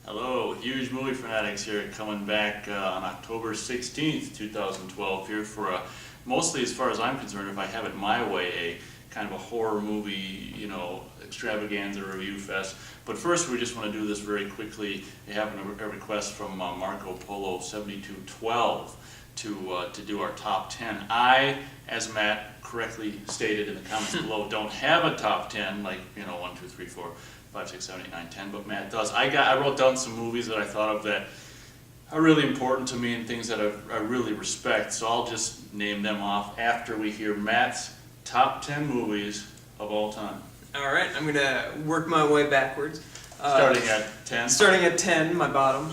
Hello, Huge Movie Fanatics here, coming back on October 16th, 2012 here for a, mostly as far as I'm concerned, if I have it my way, a kind of a horror movie, extravaganza review fest. But first we just want to do this very quickly. We have a request from Marco Polo 7212 to do our top 10. I, as Matt correctly stated in the comments below, don't have a top 10 like 1, 2, 3, 4, 5, 6, 7, 8, 9, 10, but Matt does. I wrote down some movies that I thought of that are really important to me and things that I really respect. So I'll just name them off after we hear Matt's top 10 movies of all time. All right, I'm gonna work my way backwards. Starting at 10. Starting at 10, my bottom.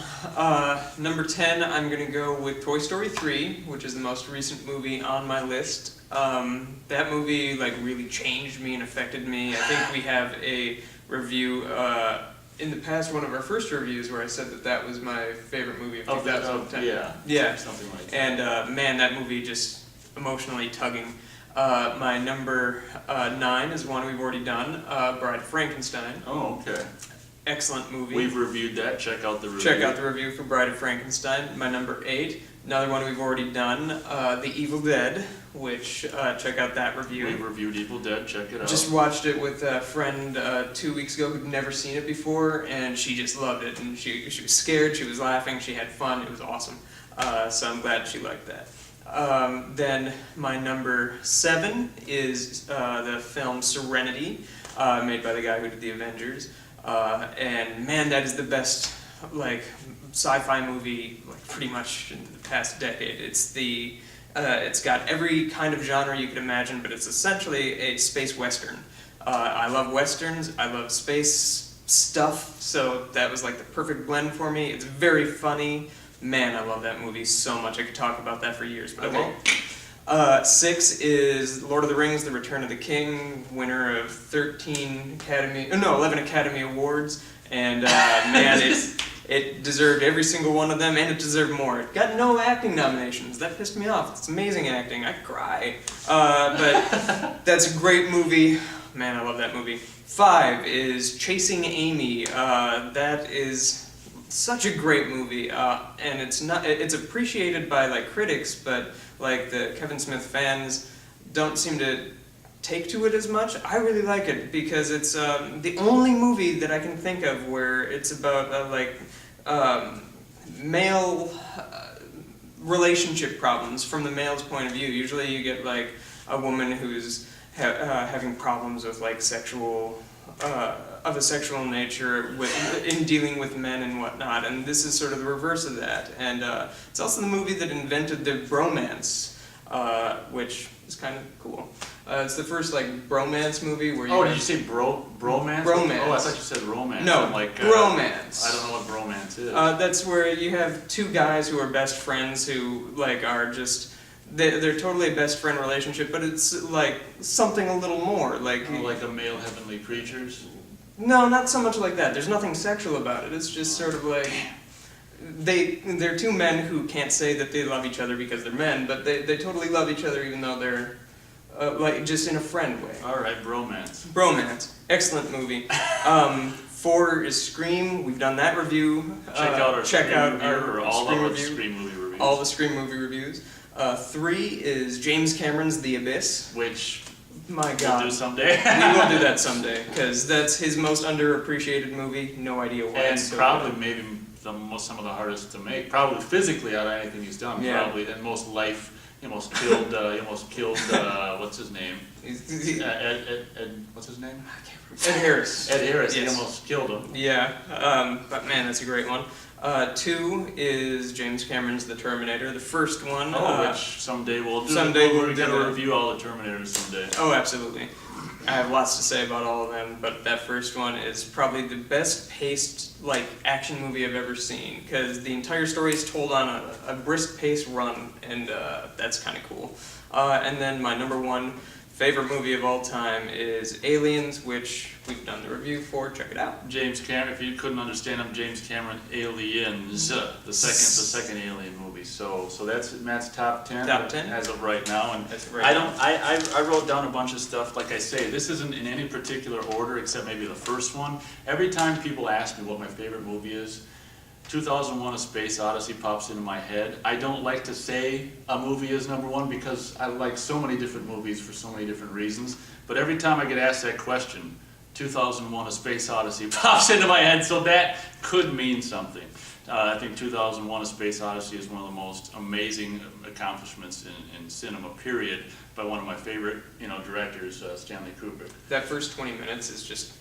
Number 10, I'm gonna go with Toy Story 3, which is the most recent movie on my list. That movie really changed me and affected me. I think we have a review in the past, one of our first reviews, where I said that was my favorite movie of 2010. Yeah, something like that. And man, that movie just emotionally tugging. My number 9 is one we've already done, Bride of Frankenstein. Oh, okay. Excellent movie. We've reviewed that. Check out the review. Check out the review for Bride of Frankenstein. My number 8, another one we've already done, The Evil Dead, which check out that review. We've reviewed Evil Dead. Check it out. Just watched it with a friend 2 weeks ago who'd never seen it before, and she just loved it. And she was scared, she was laughing, she had fun. It was awesome. So I'm glad she liked that. Then my number 7 is the film Serenity, made by the guy who did The Avengers. And man, that is the best sci-fi movie pretty much in the past decade. It's got every kind of genre you could imagine, but it's essentially a space western. I love westerns, I love space stuff, so that was the perfect blend for me. It's very funny. Man, I love that movie so much. I could talk about that for years, but I won't. 6 is Lord of the Rings: The Return of the King, winner of 11 Academy Awards, and man, it deserved every single one of them, and it deserved more. It got no acting nominations. That pissed me off. It's amazing acting. I cry. But that's a great movie. Man, I love that movie. 5 is Chasing Amy. That is such a great movie, and it's appreciated by critics, but the Kevin Smith fans don't seem to take to it as much. I really like it because it's the only movie that I can think of where it's about male relationship problems from the male's point of view. Usually you get a woman who's having problems with sexual of a sexual nature in dealing with men and whatnot, and this is sort of the reverse of that. And it's also the movie that invented the bromance, which is kind of cool. It's the first bromance movie where you. Oh, did you say bromance? Bromance. Oh, I thought you said romance. No, I'm bromance. I don't know what bromance is. That's where you have two guys who are best friends who are just. They're totally a best friend relationship, but it's something a little more like a male heavenly creatures. No, not so much like that. There's nothing sexual about it. It's just sort of they're two men who can't say that they love each other because they're men, but they totally love each other even though they're just in a friend way. All right, bromance. Bromance, excellent movie. 4 is Scream. We've done that review. Check out our Scream Scream movie reviews. All the Scream movie reviews. 3 is James Cameron's The Abyss. Which, my God, we'll do someday. We will do that someday, because that's his most underappreciated movie. No idea why. And probably maybe some of the hardest to make. Probably physically out of anything he's done. Yeah. Probably, and most life. He almost killed. What's his name? Ed. What's his name? I can't remember. Ed Harris. Ed Harris. Yes. He almost killed him. Yeah. But man, that's a great one. 2 is James Cameron's The Terminator, the first one. Which someday we'll do. Someday we're going to review all the Terminators someday. Oh, absolutely. I have lots to say about all of them, but that first one is probably the best paced action movie I've ever seen, because the entire story is told on a brisk pace run, and that's kind of cool. And then my number 1 favorite movie of all time is Aliens, which we've done the review for. Check it out. James Cameron. If you couldn't understand him, James Cameron, Aliens, the second Alien movie. So that's Matt's top 10. Top 10 as of right now. And as of right now. I wrote down a bunch of stuff. Like I say, this isn't in any particular order except maybe the first one. Every time people ask me what my favorite movie is, 2001: A Space Odyssey pops into my head. I don't like to say a movie is number one because I like so many different movies for so many different reasons. But every time I get asked that question, 2001: A Space Odyssey pops into my head, so that could mean something. I think 2001: A Space Odyssey is one of the most amazing accomplishments in cinema, period, by one of my favorite, directors, Stanley Kubrick. That first 20 minutes is just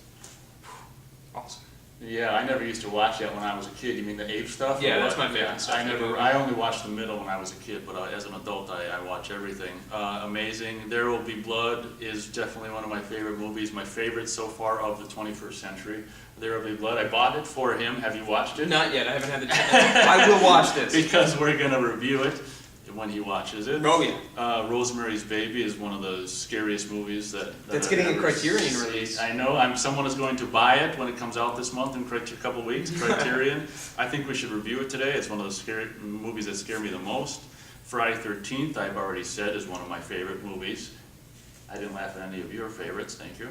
awesome. Yeah, I never used to watch that when I was a kid. You mean the ape stuff? Yeah, that's my favorite stuff. I only watched the middle when I was a kid, but as an adult, I watch everything. Amazing. There Will Be Blood is definitely one of my favorite movies. My favorite so far of the 21st century. There Will Be Blood. I bought it for him. Have you watched it? Not yet. I haven't had the chance. I will watch this. Because we're going to review it when he watches it. Oh, yeah. Rosemary's Baby is one of the scariest movies that's getting a Criterion release. I know. Someone is going to buy it when it comes out this month in a couple of weeks. Criterion. I think we should review it today. It's one of those scary movies that scare me the most. Friday 13th, I've already said, is one of my favorite movies. I didn't laugh at any of your favorites, thank you.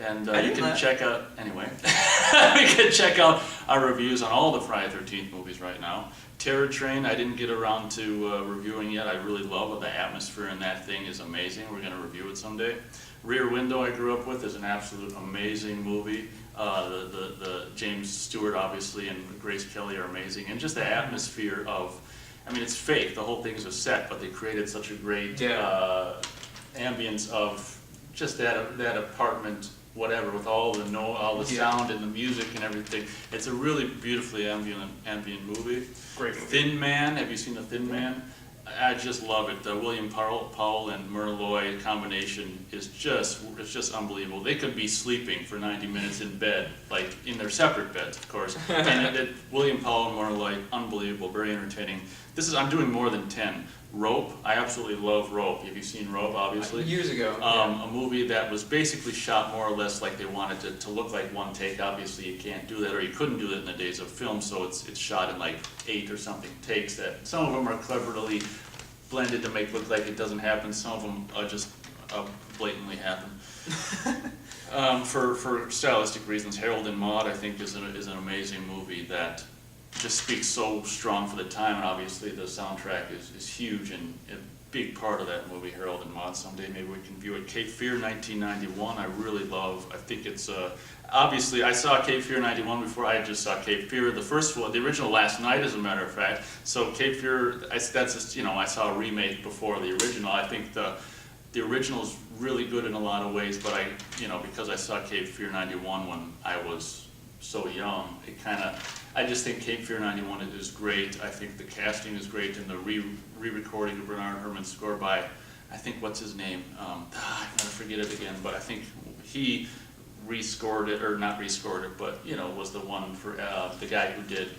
And you can check out, anyway, you can check out our reviews on all the Friday 13th movies right now. Terror Train, I didn't get around to reviewing yet. I really love the atmosphere in that thing is amazing. We're going to review it someday. Rear Window, I grew up with, is an absolute amazing movie. The James Stewart, obviously, and Grace Kelly are amazing. And just the atmosphere of, it's fake. The whole thing is a set, but they created such a great ambience of just that apartment, whatever, with all the sound and the music and everything. It's a really beautifully ambient movie. Great movie. Thin Man, have you seen The Thin Man? I just love it. The William Powell and Myrna Loy combination is just unbelievable. They could be sleeping for 90 minutes in bed, like in their separate beds, of course. And William Powell and Myrna Loy, unbelievable, very entertaining. I'm doing more than 10. Rope, I absolutely love Rope. Have you seen Rope, obviously? Years ago. A movie that was basically shot more or less like they wanted it to look like one take. Obviously, you can't do that, or you couldn't do that in the days of film, so it's shot in like 8 or something takes. That some of them are cleverly blended to make look like it doesn't happen. Some of them just blatantly happen. For stylistic reasons, Harold and Maude, I think, is an amazing movie that just speaks so strong for the time, and obviously the soundtrack is huge and a big part of that movie, Harold and Maude. Someday maybe we can view it. Cape Fear 1991, I really love. I think it's, obviously I saw Cape Fear 91 before I just saw Cape Fear. The first one, the original last night as a matter of fact. So Cape Fear, I saw a remake before the original. I think the original is really good in a lot of ways, but because I saw Cape Fear 91 when I was so young, I just think Cape Fear 91 is great. I think the casting is great, and the re-recording of Bernard Herrmann's score by, I think, what's his name? I'm going to forget it again, but I think he rescored it, or not rescored it, but, was the one for the guy who did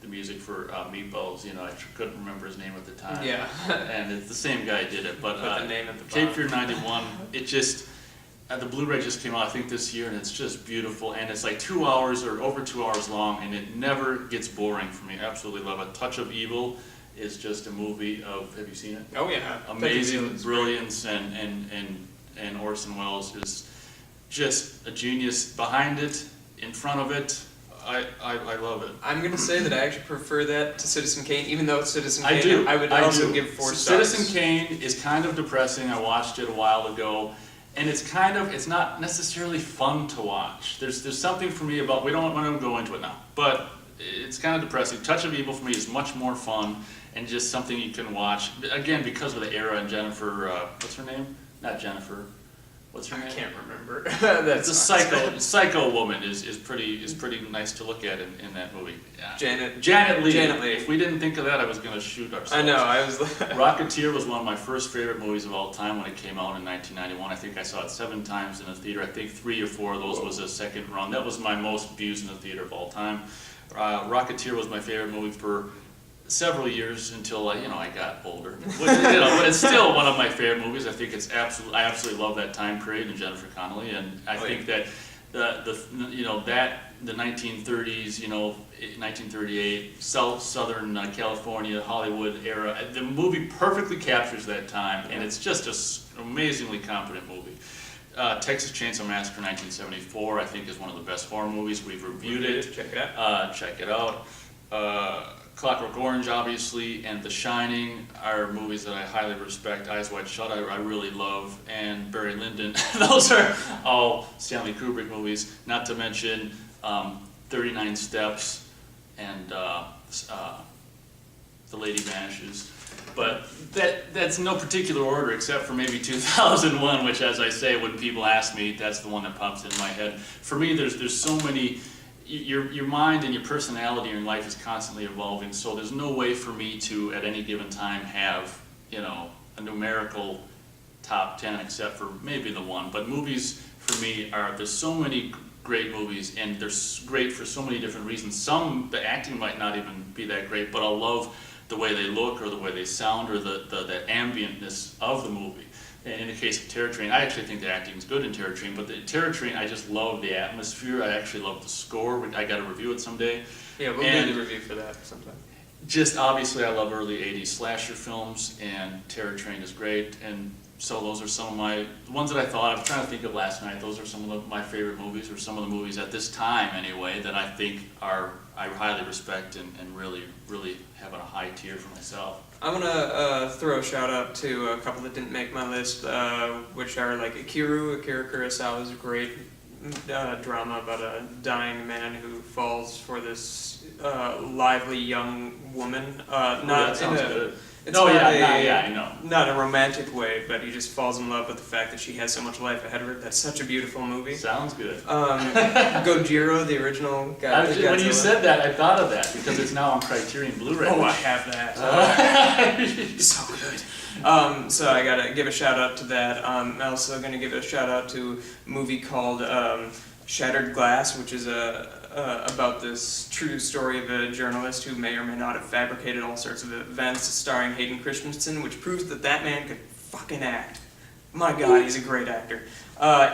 the music for Meatballs. I couldn't remember his name at the time. Yeah. And it's the same guy did it, but the name at the Cape bottom. Fear 91, it just... the Blu-ray just came out, I think, this year, and it's just beautiful. And it's like 2 hours or over 2 hours long, and it never gets boring for me. Absolutely love it. Touch of Evil is just a movie of, have you seen it? Oh, yeah. Amazing brilliance, and Orson Welles is just a genius behind it, in front of it. I love it. I'm going to say that I actually prefer that to Citizen Kane, even though it's Citizen Kane. I do. I would also give 4 stars. Citizen Kane is kind of depressing. I watched it a while ago. And it's not necessarily fun to watch. There's something for me about, we don't want to go into it now, but it's kind of depressing. Touch of Evil for me is much more fun and just something you can watch. Again, because of the era, and Jennifer, what's her name? Not Jennifer. What's her name? I can't remember. It's a psycho woman is pretty nice to look at in that movie. Yeah. Janet Leigh. If we didn't think of that, I was going to shoot ourselves. I know. I was. Rocketeer was one of my first favorite movies of all time when it came out in 1991. I think I saw it 7 times in the theater. I think 3 or 4 of those was a second run. That was my most views in the theater of all time. Rocketeer was my favorite movie for several years until I got older. But it's still one of my favorite movies. I think I absolutely love that time period and Jennifer Connelly, and I think that the 1930s, 1938 Southern California Hollywood era, the movie perfectly captures that time, and it's just an amazingly competent movie. Texas Chainsaw Massacre 1974, I think, is one of the best horror movies. We've reviewed it. Check it out. Check it out. Clockwork Orange, obviously, and The Shining are movies that I highly respect. Eyes Wide Shut, I really love, and Barry Lyndon. Those are all Stanley Kubrick movies. Not to mention 39 Steps and The Lady Vanishes. But that's no particular order except for maybe 2001, which, as I say, when people ask me, that's the one that pops in my head. For me, there's so many. Your mind and your personality in life is constantly evolving, so there's no way for me to, at any given time, have, a numerical top 10 except for maybe the one. But movies, for me, there's so many great movies, and they're great for so many different reasons. The acting might not even be that great, but I'll love the way they look or the way they sound or the ambientness of the movie. In the case of Terror Train, I actually think the acting is good in Terror Train, but the Terror Train, I just love the atmosphere. I actually love the score. I got to review it someday. Yeah, we'll do the review for that sometime. Just obviously, I love early '80s slasher films, and Terror Train is great. And so those are some of the ones that I thought. I was trying to think of last night. Those are some of my favorite movies, or some of the movies at this time anyway, that I think I highly respect and really, really have a high tier for myself. I'm gonna throw a shout out to a couple that didn't make my list, which are like Akira Kurosawa is a great drama about a dying man who falls for this lively young woman. That sounds good. It's I know. Not a romantic way, but he just falls in love with the fact that she has so much life ahead of her. That's such a beautiful movie. Sounds good. Gojira, the original guy. When you said that, I thought of that because it's now on Criterion Blu-ray. Oh, I have that. So good. So I gotta give a shout out to that. I'm also gonna give a shout out to a movie called Shattered Glass, which is about this true story of a journalist who may or may not have fabricated all sorts of events, starring Hayden Christensen, which proves that man could fucking act. My God, he's a great actor.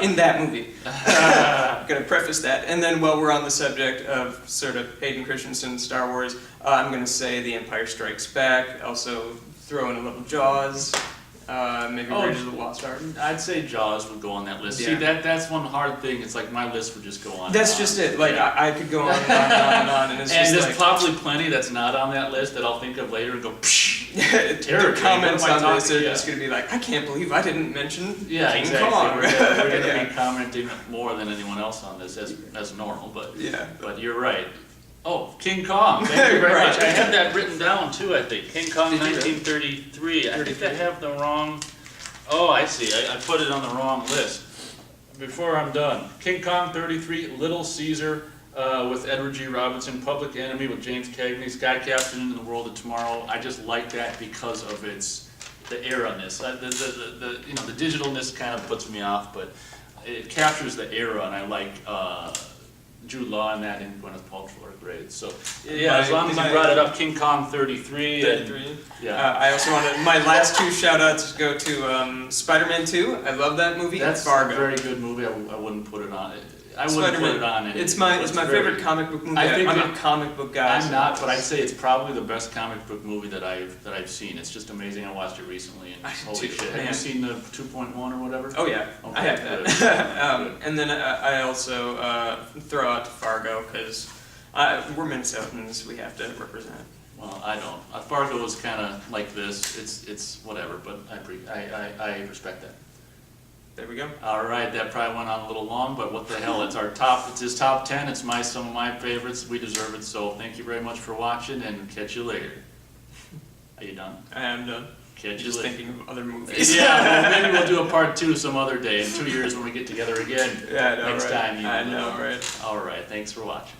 In that movie. I'm gonna preface that. And then while we're on the subject of sort of Hayden Christensen, Star Wars, I'm gonna say The Empire Strikes Back, also throw in a little Jaws, maybe Raiders of the Lost Ark. I'd say Jaws would go on that list. Yeah. See, that's one hard thing. It's like my list would just go on. That's and on. just it. Like, Yeah. I could go on and on and on and on, and it's And just there's like... probably plenty that's not on that list that I'll think of later and go, psh, Terror the Train, comments what am I on this talking- are yeah. just going to be like, I can't believe I didn't mention Yeah, King exactly. Kong. We're going to Yeah. be commenting more than anyone else on this as normal, but Yeah. but you're right. Oh, King Kong. Thank you very Right. much. I had that written down too, I think. King Kong Did you? 1933. I think I have the wrong. Oh, I see. I put it on the wrong list. Before I'm done, King Kong 33, Little Caesar with Edward G. Robinson, Public Enemy with James Cagney, Sky Captain in the World of Tomorrow. I just like that because of the era-ness. The digitalness kind of puts me off, but it captures the era, and I like Jude Law in that, and Gwyneth Paltrow are great. So yeah, as long as you brought it up, King Kong 33. 33. Yeah. I also wanted, my last two shout-outs go to Spider-Man 2. I love that movie. That's and Fargo. a very good movie. I wouldn't put it on. I wouldn't put it on. It's my favorite comic book movie. I'm a comic book guy. I'm not, but I'd say it's probably the best comic book movie that I've seen. It's just amazing. I watched it recently, and holy shit! Have you seen the 2.1 or whatever? Oh yeah, Okay, I have that. And then I also throw out to Fargo because we're Minnesotans. We have to represent. Well, I don't. Fargo was kind of like this. It's whatever, but I respect that. There we go. All right, that probably went on a little long, but what the hell? It's his top 10. It's some of my favorites. We deserve it. So thank you very much for watching, and catch you later. Are you done? I am done. Catch you Just later. thinking of other movies. Yeah, well, maybe we'll do a part 2 some other day in 2 years when we get together again. Yeah, I know, Next right? time. I know, right? All right, thanks for watching.